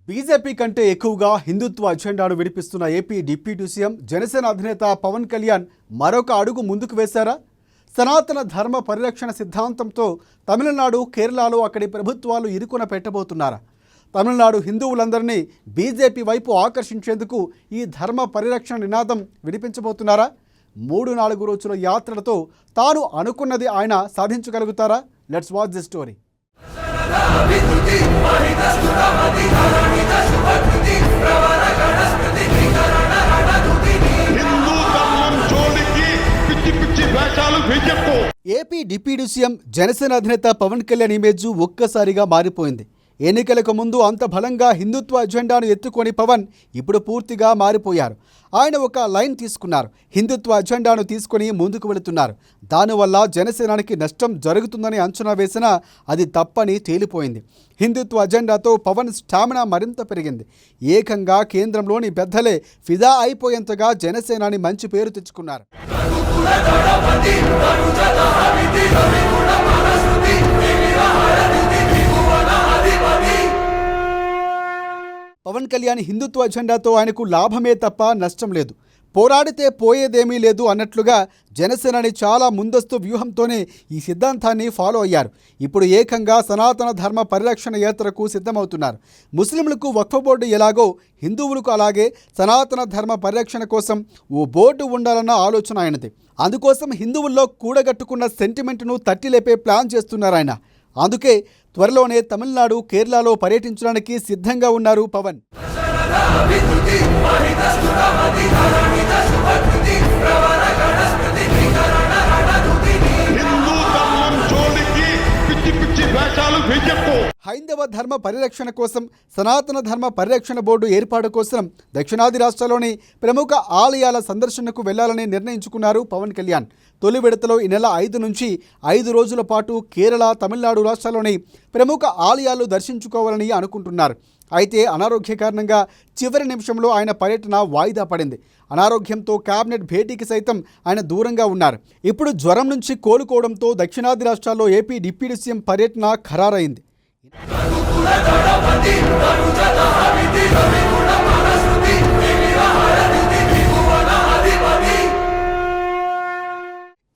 BJP కంటే ఎక్కువగా హిందుత్వ అజెండాను వినిపిస్తున్న ఏపీ డిప్యూటీ సీఎం జనసేన అధినేత పవన్ కళ్యాణ్ మరొక అడుగు ముందుకు వేశారా? సనాతన ధర్మ పరిరక్షణ సిద్ధాంతంతో తమిళనాడు, కేరళలో అక్కడి ప్రభుత్వాలు ఇరుకున పెట్టబోతున్నారా? తమిళనాడు హిందువులందరినీ బీజేపీ వైపు ఆకర్షించేందుకు ఈ ధర్మ పరిరక్షణ నినాదం వినిపించబోతున్నారా? 3-4 రోజుల యాత్రలతో తాను అనుకున్నది ఆయన సాధించగలుగుతారా? Let's watch the story. AP deputy CM Janasena అధినేత పవన్ కళ్యాణ్ ఇమేజ్ ఒక్కసారిగా మారిపోయింది. ఎన్నికలకు ముందు అంత బలంగా హిందుత్వ అజెండాను ఎత్తుకొని పవన్ ఇప్పుడు పూర్తిగా మారిపోయారు. ఆయన ఒక లైన్ తీసుకున్నారు. హిందుత్వ అజెండాను తీసుకొని ముందుకు వెళుతున్నారు. దానివల్ల జనసేనానికి నష్టం జరుగుతుందని అంచనా వేసినా అది తప్పని తేలిపోయింది. హిందుత్వ అజెండాతో పవన్ స్టామినా మరింత పెరిగింది. ఏకంగా కేంద్రంలోని పెద్దలే ఫిదా అయిపోయేంతగా జనసేనాని మంచి పేరు తెచ్చుకున్నారు. పవన్ కళ్యాణ్ హిందుత్వ అజెండాతో ఆయనకు లాభమే తప్ప నష్టం లేదు, పోరాడితే పోయేదేమీ లేదు అన్నట్లుగా జనసేనని చాలా ముందస్తు వ్యూహంతోనే ఈ సిద్ధాంతాన్ని ఫాలో అయ్యారు. ఇప్పుడు ఏకంగా సనాతన ధర్మ పరిరక్షణ యాత్రకు సిద్ధమవుతున్నారు. ముస్లింలకు వక్ఫ్ బోర్డు ఎలాగో హిందువులకు అలాగే సనాతన ధర్మ పరిరక్షణ కోసం ఓ బోర్డు ఉండాలన్న ఆలోచన ఆయనది. అందుకోసం హిందువుల్లో కూడగట్టుకున్న సెంటిమెంట్ను తట్టిలేపే ప్లాన్ చేస్తున్నారు ఆయన. అందుకే త్వరలోనే తమిళనాడు, కేరళలో పర్యటించడానికి సిద్ధంగా ఉన్నారు పవన్. హైందవ ధర్మ పరిరక్షణ కోసం సనాతన ధర్మ పరిరక్షణ బోర్డు ఏర్పాటు కోసం దక్షిణాది రాష్ట్రాల్లోని ప్రముఖ ఆలయాల సందర్శనకు వెళ్లాలని నిర్ణయించుకున్నారు పవన్ కళ్యాణ్. తొలి విడతలో ఈ నెల 5 నుంచి 5 రోజుల పాటు కేరళ, తమిళనాడు రాష్ట్రాల్లోని ప్రముఖ ఆలయాలు దర్శించుకోవాలని అనుకుంటున్నారు. అయితే అనారోగ్య కారణంగా చివరి నిమిషంలో ఆయన పర్యటన వాయిదా పడింది. అనారోగ్యంతో కేబినెట్ భేటీకి సైతం ఆయన దూరంగా ఉన్నారు. ఇప్పుడు జ్వరం నుంచి కోలుకోవడంతో దక్షిణాది రాష్ట్రాల్లో ఏపీ డిప్యూటీ సీఎం పర్యటన ఖరారైంది.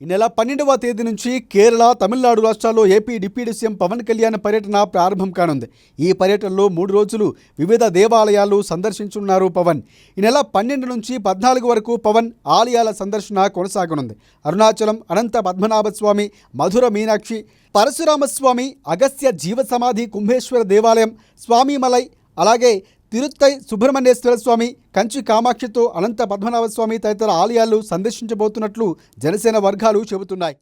ఈ నెల 12వ తేదీ నుంచి కేరళ, తమిళనాడు రాష్ట్రాల్లో AP deputy CM Pawan Kalyan పర్యటన ప్రారంభం కానుంది. ఈ పర్యటనలో 3 రోజులు వివిధ దేవాలయాలు సందర్శించున్నారు పవన్. ఈ నెల 12 నుంచి 14 వరకు పవన్ ఆలయాల సందర్శన కొనసాగనుంది. అరుణాచలం, అనంత పద్మనాభస్వామి, మధుర మీనాక్షి, పరశురామస్వామి, అగస్త్య జీవసమాధి, కుంభేశ్వర దేవాలయం, స్వామిమలై, అలాగే తిరుత్తై సుబ్రహ్మణ్యేశ్వర స్వామి, కంచి కామాక్షితో అనంత పద్మనాభ స్వామి తదితర ఆలయాలు సందర్శించబోతున్నట్లు జనసేన వర్గాలు చెబుతున్నాయి.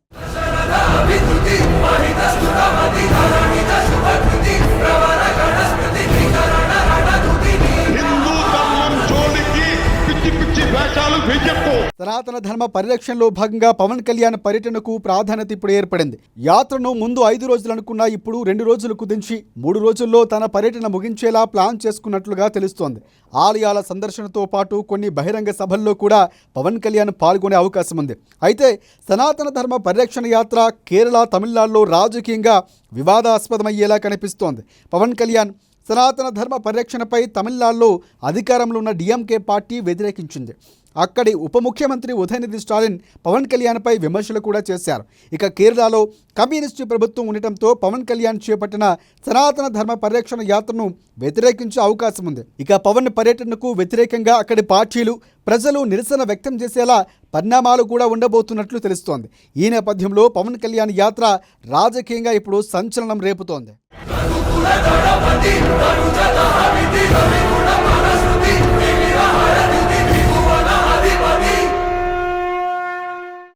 సనాతన ధర్మ పరిరక్షణలో భాగంగా పవన్ కళ్యాణ్ పర్యటనకు ప్రాధాన్యత ఇప్పుడు ఏర్పడింది. యాత్రను ముందు 5 రోజులు అనుకున్నా ఇప్పుడు 2 రోజులకు దించి 3 రోజుల్లో తన పర్యటన ముగించేలా ప్లాన్ చేసుకున్నట్లుగా తెలుస్తోంది. ఆలయాల సందర్శనతో పాటు కొన్ని బహిరంగ సభల్లో కూడా పవన్ కళ్యాణ్ పాల్గొనే అవకాశం ఉంది. అయితే సనాతన ధర్మ పరిరక్షణ యాత్ర కేరళ, తమిళనాడులో రాజకీయంగా వివాదాస్పదమయ్యేలా కనిపిస్తోంది. పవన్ కళ్యాణ్ సనాతన ధర్మ పరిరక్షణపై తమిళనాడులో అధికారంలో ఉన్న డిఎంకే పార్టీ వ్యతిరేకించింది. అక్కడి ఉప ముఖ్యమంత్రి ఉదయనిధి స్టాలిన్ పవన్ కళ్యాణ్పై విమర్శలు కూడా చేశారు. ఇక కేరళలో కమ్యూనిస్టు ప్రభుత్వం ఉండటంతో పవన్ కళ్యాణ్ చేపట్టిన సనాతన ధర్మ పరిరక్షణ యాత్రను వ్యతిరేకించే అవకాశం ఉంది. ఇక పవన్ పర్యటనకు వ్యతిరేకంగా అక్కడి పార్టీలు, ప్రజలు నిరసన వ్యక్తం చేసేలా పరిణామాలు కూడా ఉండబోతున్నట్లు తెలుస్తోంది. ఈ నేపథ్యంలో పవన్ కళ్యాణ్ యాత్ర రాజకీయంగా ఇప్పుడు సంచలనం రేపుతోంది.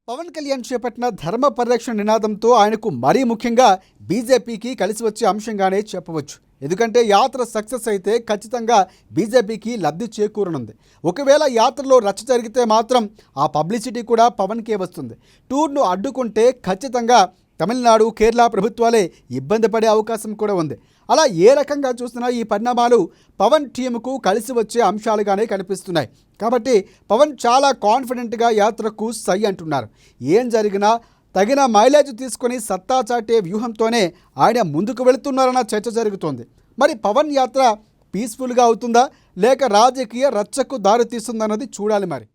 పవన్ కళ్యాణ్ చేపట్టిన ధర్మ పరిరక్షణ నినాదంతో ఆయనకు మరీ ముఖ్యంగా బీజేపీకి కలిసి వచ్చే అంశంగానే చెప్పవచ్చు. ఎందుకంటే యాత్ర సక్సెస్ అయితే ఖచ్చితంగా బీజేపీకి లబ్ధి చేకూరనుంది. ఒకవేళ యాత్రలో రచ్చ జరిగితే మాత్రం ఆ పబ్లిసిటీ కూడా పవన్కే వస్తుంది. టూర్ను అడ్డుకుంటే ఖచ్చితంగా తమిళనాడు, కేరళ ప్రభుత్వాలే ఇబ్బంది పడే అవకాశం కూడా ఉంది. అలా ఏ రకంగా చూసినా ఈ పరిణామాలు పవన్ టీంకు కలిసి వచ్చే అంశాలుగానే కనిపిస్తున్నాయి. కాబట్టి పవన్ చాలా కాన్ఫిడెంట్గా యాత్రకు సై అంటున్నారు. ఏం జరిగినా తగిన మైలేజ్ తీసుకొని సత్తా చాటే వ్యూహంతోనే ఆయన ముందుకు వెళుతున్నారన్న చర్చ జరుగుతోంది. మరి పవన్ యాత్ర పీస్ఫుల్గా అవుతుందా లేక రాజకీయ రచ్చకు దారితీస్తుందన్నది చూడాలి మరి.